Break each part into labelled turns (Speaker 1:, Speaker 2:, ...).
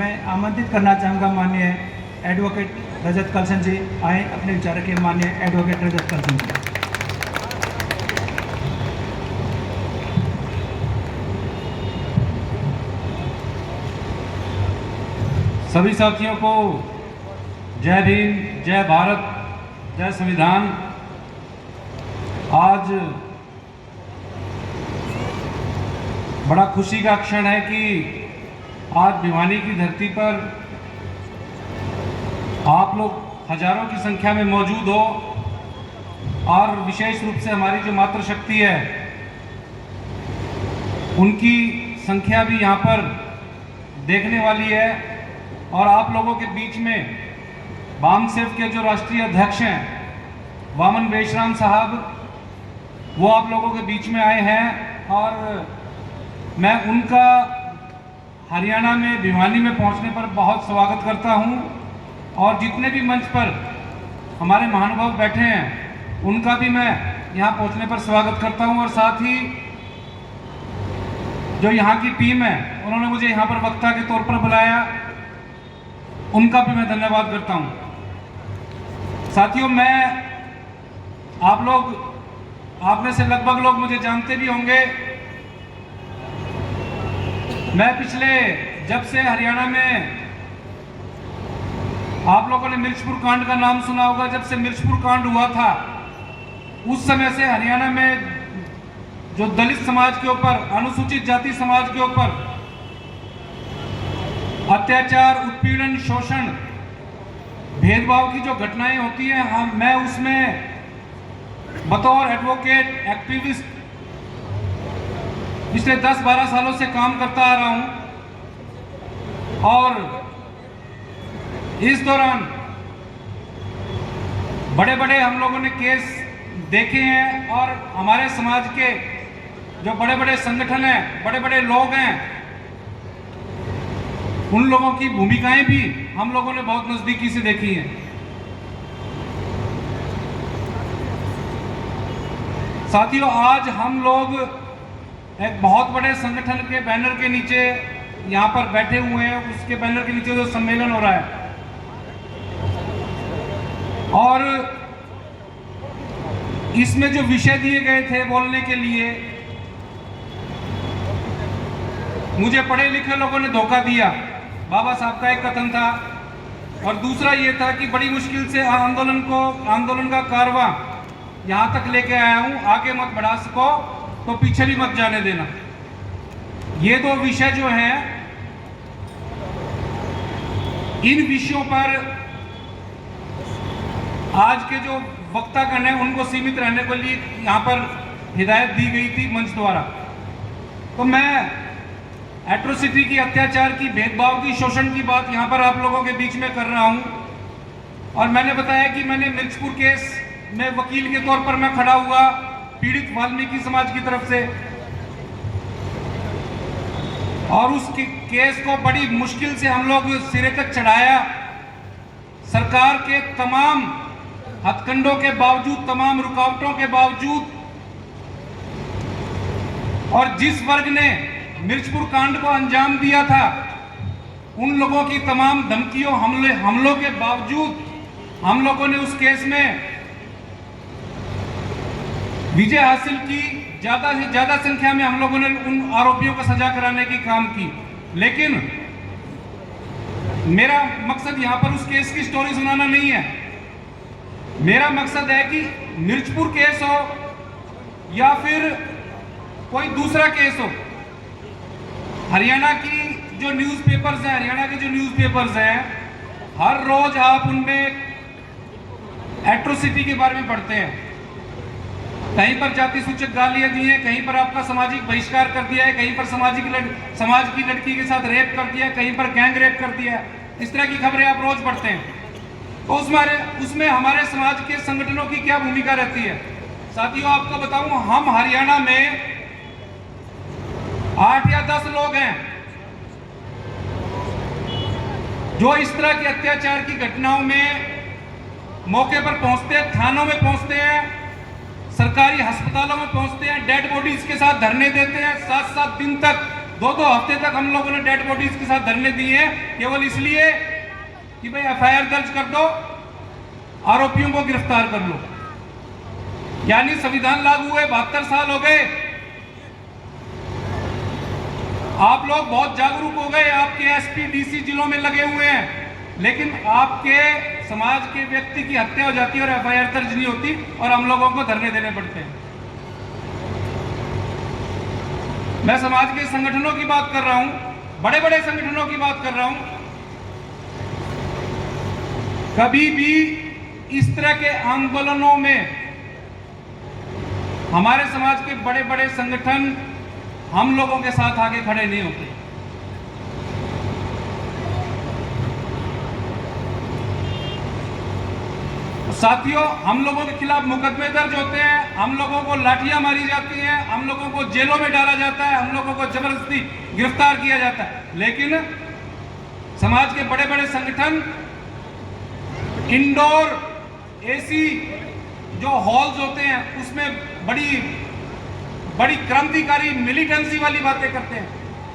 Speaker 1: मैं आमंत्रित करना चाहूँगा माननीय एडवोकेट रजत कलसन जी, आए अपने विचार के माननीय एडवोकेट रजत कलसन जी।
Speaker 2: सभी साथियों को जय भीम, जय भारत, जय संविधान। आज बड़ा खुशी का क्षण है कि आज भिवानी की धरती पर आप लोग हजारों की संख्या में मौजूद हो और विशेष रूप से हमारी जो मातृशक्ति है उनकी संख्या भी यहाँ पर देखने वाली है। और आप लोगों के बीच में वामसेव के जो राष्ट्रीय अध्यक्ष हैं वामन बेशराम साहब, वो आप लोगों के बीच में आए हैं और मैं उनका हरियाणा में भिवानी में पहुंचने पर बहुत स्वागत करता हूं। और जितने भी मंच पर हमारे महानुभाव बैठे हैं उनका भी मैं यहां पहुंचने पर स्वागत करता हूं। और साथ ही जो यहां की टीम है उन्होंने मुझे यहां पर वक्ता के तौर पर बुलाया, उनका भी मैं धन्यवाद करता हूं। साथियों, आप में से लगभग लोग मुझे जानते भी होंगे। मैं जब से हरियाणा में, आप लोगों ने मिर्चपुर कांड का नाम सुना होगा, जब से मिर्चपुर कांड हुआ था उस समय से हरियाणा में जो दलित समाज के ऊपर, अनुसूचित जाति समाज के ऊपर अत्याचार, उत्पीड़न, शोषण, भेदभाव की जो घटनाएं होती हैं, मैं उसमें बतौर एडवोकेट, एक्टिविस्ट पिछले 10-12 सालों से काम करता आ रहा हूं। और इस दौरान बड़े बड़े हम लोगों ने केस देखे हैं और हमारे समाज के जो बड़े बड़े संगठन हैं, बड़े बड़े लोग हैं, उन लोगों की भूमिकाएं भी हम लोगों ने बहुत नजदीकी से देखी हैं। साथियों, आज हम लोग एक बहुत बड़े संगठन के बैनर के नीचे यहाँ पर बैठे हुए हैं। उसके बैनर के नीचे जो सम्मेलन हो रहा है और इसमें जो विषय दिए गए थे बोलने के लिए, मुझे पढ़े लिखे लोगों ने धोखा दिया। बाबा साहब का एक कथन था और दूसरा ये था कि बड़ी मुश्किल से आंदोलन का कारवां यहां तक लेके आया हूं, आगे मत बढ़ा सको तो पीछे भी मत जाने देना। ये दो विषय जो हैं, इन विषयों पर आज के जो वक्तागण हैं उनको सीमित रहने के लिए यहां पर हिदायत दी गई थी मंच द्वारा। तो मैं एट्रोसिटी की, अत्याचार की, भेदभाव की, शोषण की बात यहां पर आप लोगों के बीच में कर रहा हूं। और मैंने बताया कि मैंने मिर्चपुर केस में वकील के तौर पर मैं खड़ा हुआ पीड़ित वाल्मीकि समाज की तरफ से, और उस केस को बड़ी मुश्किल से हम लोग सिरे तक चढ़ाया। सरकार के तमाम हथकंडों के बावजूद, तमाम रुकावटों के बावजूद, और जिस वर्ग ने मिर्चपुर कांड को अंजाम दिया था उन लोगों की तमाम धमकियों, हमलों के बावजूद हम लोगों ने उस केस में विजय हासिल की। ज्यादा से ज्यादा संख्या में हम लोगों ने उन आरोपियों को सजा कराने की काम की। लेकिन मेरा मकसद यहां पर उस केस की स्टोरी सुनाना नहीं है। मेरा मकसद है कि मिर्चपुर केस हो या फिर कोई दूसरा केस हो, हरियाणा की जो न्यूज़पेपर्स हैं, हर रोज आप उनमें एट्रोसिटी के बारे में पढ़ते हैं। कहीं पर जाति सूचक गालियां दी हैं, कहीं पर आपका सामाजिक बहिष्कार कर दिया है, कहीं पर समाज की लड़की के साथ रेप कर दिया है, कहीं पर गैंग रेप कर दिया है। इस तरह की खबरें आप रोज पढ़ते हैं। तो उसमें हमारे समाज के संगठनों की क्या भूमिका रहती है? साथियों, आपको बताऊं, हम हरियाणा में 8 या 10 लोग हैं जो इस तरह की अत्याचार की घटनाओं में मौके पर पहुंचते हैं, थानों में पहुंचते हैं, सरकारी अस्पतालों में पहुंचते हैं, डेड बॉडीज के साथ धरने देते हैं, 7-7 दिन तक 2-2 हफ्ते तक हम लोगों ने डेड बॉडीज के साथ धरने दिए हैं, केवल इसलिए कि भाई एफआईआर दर्ज कर दो, आरोपियों को गिरफ्तार कर लो। यानी संविधान लागू हुए 72 साल हो गए, आप लोग बहुत जागरूक हो गए, आपके एसपी डीसी जिलों में लगे हुए हैं, लेकिन आपके समाज के व्यक्ति की हत्या हो जाती है और एफआईआर दर्ज नहीं होती और हम लोगों को धरने देने पड़ते हैं। मैं समाज के संगठनों की बात कर रहा हूं, बड़े बड़े संगठनों की बात कर रहा हूं। कभी भी इस तरह के आंदोलनों में हमारे समाज के बड़े बड़े संगठन हम लोगों के साथ आगे खड़े नहीं होते। साथियों, हम लोगों के खिलाफ मुकदमे दर्ज होते हैं, हम लोगों को लाठियां मारी जाती हैं, हम लोगों को जेलों में डाला जाता है, हम लोगों को जबरदस्ती गिरफ्तार किया जाता है, लेकिन समाज के बड़े बड़े संगठन इंडोर एसी जो हॉल्स होते हैं उसमें बड़ी क्रांतिकारी मिलिटेंसी वाली बातें करते हैं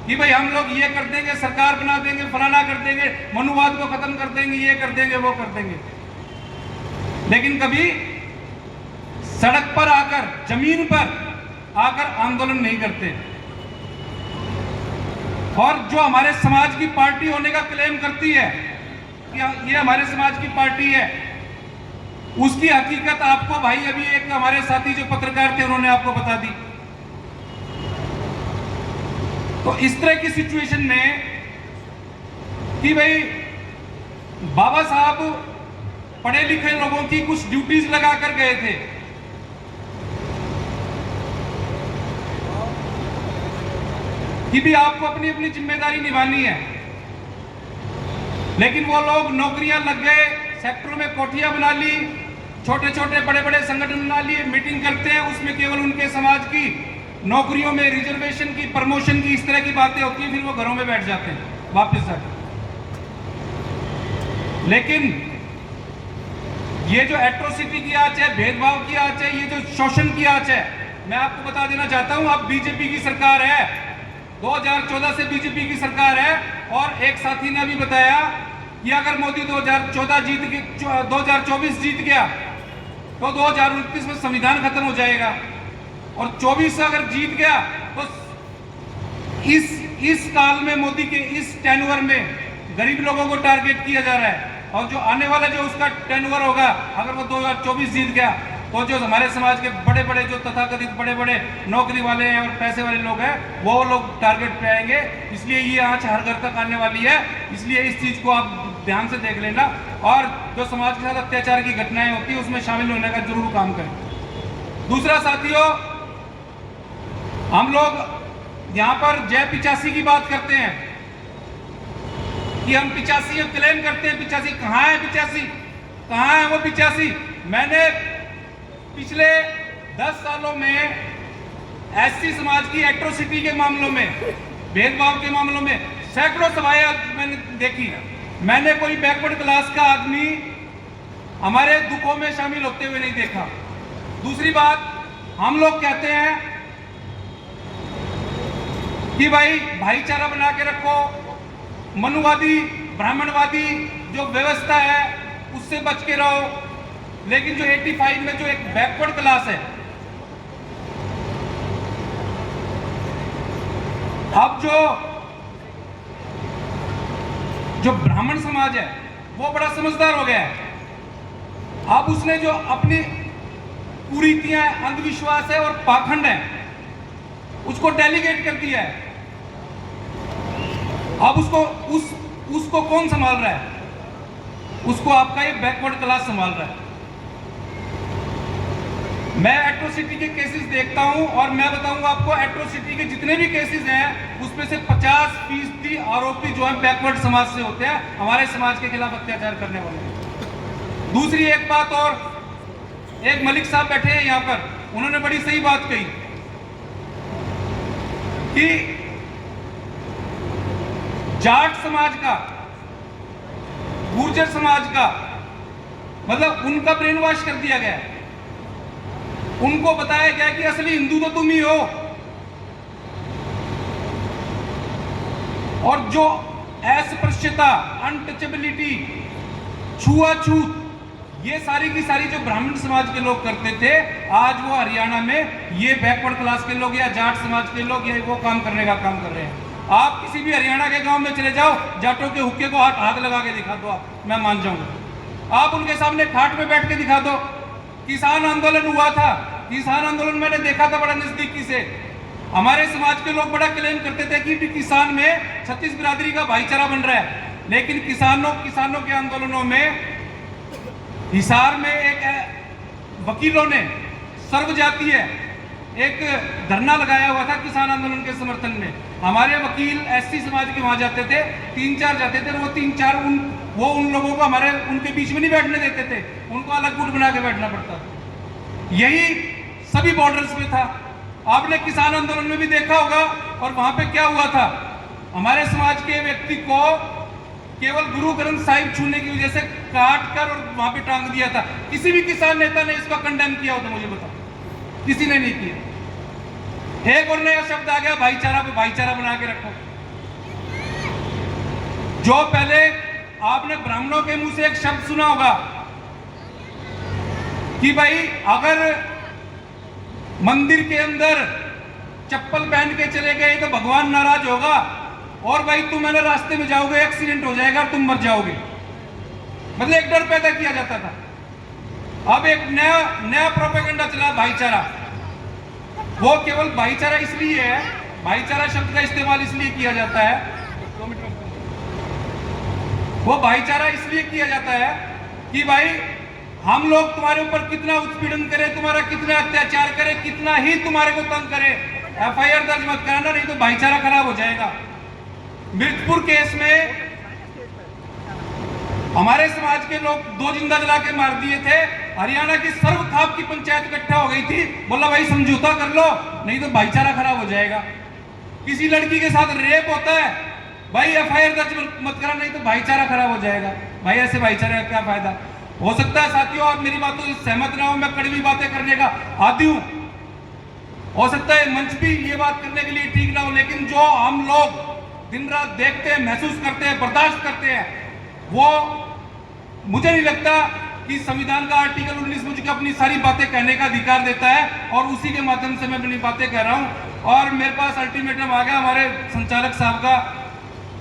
Speaker 2: कि भाई हम लोग ये कर देंगे, सरकार बना देंगे, फलाना कर देंगे, मनुवाद को खत्म कर देंगे, ये कर देंगे, वो कर देंगे, लेकिन कभी सड़क पर आकर, जमीन पर आकर आंदोलन नहीं करते। और जो हमारे समाज की पार्टी होने का क्लेम करती है कि ये हमारे समाज की पार्टी है, उसकी हकीकत आपको भाई अभी एक हमारे साथी जो पत्रकार थे उन्होंने आपको बता दी। तो इस तरह की सिचुएशन में कि भाई बाबा साहब पढ़े लिखे लोगों की कुछ ड्यूटीज लगा कर गए थे, कि भी आपको अपनी अपनी जिम्मेदारी निभानी है, लेकिन वो लोग नौकरियां लग गए, सेक्टरों में कोठियां बना ली, छोटे छोटे बड़े बड़े संगठन बना लिए, मीटिंग करते हैं, उसमें केवल उनके समाज की नौकरियों में रिजर्वेशन की, प्रमोशन की, इस तरह की बातें होती हैं, फिर वो घरों में बैठ जाते हैं वापस जाकर। लेकिन ये जो एट्रोसिटी की आंच है, भेदभाव की आंच है, ये जो शोषण की आंच है, मैं आपको बता देना चाहता हूं, अब बीजेपी की सरकार है, 2014 से बीजेपी की सरकार है, और एक साथी ने अभी बताया कि अगर मोदी 2024 जीत गया तो 2029 में संविधान खत्म हो जाएगा, और 24 अगर जीत गया तो इस काल में, मोदी के इस टेन्योर में गरीब लोगों को टारगेट किया जा रहा है, और जो आने वाला जो उसका टेन्योर होगा, अगर वो 2024 जीत गया तो जो हमारे समाज के बड़े बड़े जो तथाकथित बड़े बड़े नौकरी वाले हैं और पैसे वाले लोग हैं, वो लोग टारगेट पे आएंगे। इसलिए ये आंच हर घर तक आने वाली है, इसलिए इस चीज को आप ध्यान से देख लेना, और जो समाज के साथ अत्याचार की घटनाएं होती है उसमें शामिल होने का जरूर काम करें। दूसरा साथियों, हम लोग यहाँ पर जय 85 की बात करते हैं कि हम 85 क्लेम करते हैं। 85 कहाँ है? 85 कहाँ है वो 85? मैंने पिछले 10 सालों में एससी समाज की एट्रोसिटी के मामलों में, भेदभाव के मामलों में सैकड़ों सभाएं मैंने देखी। मैंने कोई बैकवर्ड क्लास का आदमी हमारे दुखों में शामिल होते हुए नहीं देखा। दूसरी बात, हम लोग कहते हैं कि भाई भाईचारा बना के रखो, मनुवादी ब्राह्मणवादी जो व्यवस्था है उससे बच के रहो, लेकिन जो 85 में जो एक बैकवर्ड क्लास है, अब जो ब्राह्मण समाज है वो बड़ा समझदार हो गया है। अब उसने जो अपनी कुरीतियां, अंधविश्वास है और पाखंड है उसको डेलीगेट कर दिया है। अब उसको कौन संभाल रहा है? उसको आपका ये बैकवर्ड क्लास संभाल रहा है। मैं एट्रोसिटी के केसेस देखता हूं और मैं बताऊंगा आपको, एट्रोसिटी के जितने भी केसेस हैं उसमें से 50% आरोपी जो है बैकवर्ड समाज से होते हैं, हमारे समाज के खिलाफ अत्याचार करने वाले हैं। दूसरी एक बात और, एक मलिक साहब बैठे हैं यहां पर, उन्होंने बड़ी सही बात कही कि जाट समाज का, गुर्जर समाज का, मतलब उनका ब्रेन वॉश कर दिया गया। उनको बताया गया कि असली हिंदू तो तुम ही हो। और जो अस्पृश्यता, अनटचेबिलिटी, छुआछूत, ये सारी की सारी जो ब्राह्मण समाज के लोग करते थे, आज वो हरियाणा में ये बैकवर्ड क्लास के लोग या जाट समाज के लोग ये वो काम करने का काम कर रहे हैं। आप किसी भी हरियाणा के गांव में चले जाओ, जाटों के हुक्के को हाथ लगा के दिखा दो, आप, मैं मान जाऊंगा। आप उनके सामने खाट पे बैठ के दिखा दो। किसान आंदोलन हुआ था, किसान आंदोलन मैंने देखा था बड़ा नजदीकी से। हमारे समाज के लोग बड़ा क्लेम करते थे कि किसान में 36 बिरादरी का भाईचारा बन रहा है, लेकिन किसानों के आंदोलनों में हिसार में एक वकीलों ने सर्वजातीय एक धरना लगाया हुआ था किसान आंदोलन के समर्थन में। हमारे वकील एससी समाज के वहां जाते थे, 3-4 जाते थे, वो 3-4 उन लोगों को उनके बीच में नहीं बैठने देते थे, उनको अलग गुट बना के बैठना पड़ता था। यही सभी बॉर्डर्स पे था। आपने किसान आंदोलन में भी देखा होगा। और वहां पे क्या हुआ था, हमारे समाज के व्यक्ति को केवल गुरु ग्रंथ साहिब छूने की वजह से काट कर और वहां पे टांग दिया था। किसी भी किसान नेता ने इसका कंडेम किया हो तो मुझे बताओ, किसी ने नहीं किया। एक और नया शब्द आ गया, भाईचारा पे भाईचारा बना के रखो। जो पहले आपने ब्राह्मणों के मुंह से एक शब्द सुना होगा कि भाई अगर मंदिर के अंदर चप्पल पहन के चले गए तो भगवान नाराज होगा, और भाई तुम मैंने रास्ते में जाओगे, एक्सीडेंट हो जाएगा, तुम मर जाओगे। मतलब एक डर पैदा किया जाता था। अब एक नया प्रोपेगेंडा चला, भाईचारा। वो केवल भाईचारा इसलिए है, भाईचारा शब्द का इस्तेमाल इसलिए किया जाता है, वो भाईचारा इसलिए किया जाता है कि भाई हम लोग तुम्हारे ऊपर कितना उत्पीड़न करें, तुम्हारा कितना अत्याचार करें, कितना ही तुम्हारे को तंग करें, एफआईआर दर्ज मत कराना, नहीं तो भाईचारा खराब हो जाएगा। मिर्चपुर केस में हमारे समाज के लोग 2 जिंदा जला के मार दिए थे। हरियाणा की सर्वखाप की पंचायत इकट्ठा हो गई थी, बोला भाई समझौता कर लो, नहीं तो भाईचारा खराब हो जाएगा। किसी लड़की के साथ रेप होता है, भाई एफआईआर दर्ज मत करा, नहीं तो भाईचारा खराब हो जाएगा। भाई ऐसे भाईचारे का क्या फायदा। हो सकता है साथियों आप मेरी बातों से सहमत ना हो, मैं कड़वी बातें करने का आदी हूं, हो सकता है मंच भी ये बात करने के लिए ठीक ना हो, लेकिन जो हम लोग दिन रात देखते हैं, महसूस करते हैं, बर्दाश्त करते हैं, वो मुझे नहीं लगता कि संविधान का आर्टिकल 19 मुझे अपनी सारी बातें कहने का अधिकार देता है, और उसी के माध्यम से मैं अपनी बातें कह रहा हूं। और मेरे पास अल्टीमेटम आ गया हमारे संचालक साहब का,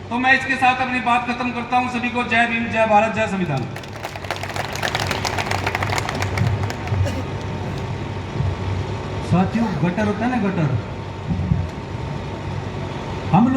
Speaker 2: तो मैं इसके साथ अपनी बात खत्म करता हूं। सभी को जय भीम, जय भारत, जय संविधान।
Speaker 1: साथियों, गटर होता है ना, गटर, हम लोग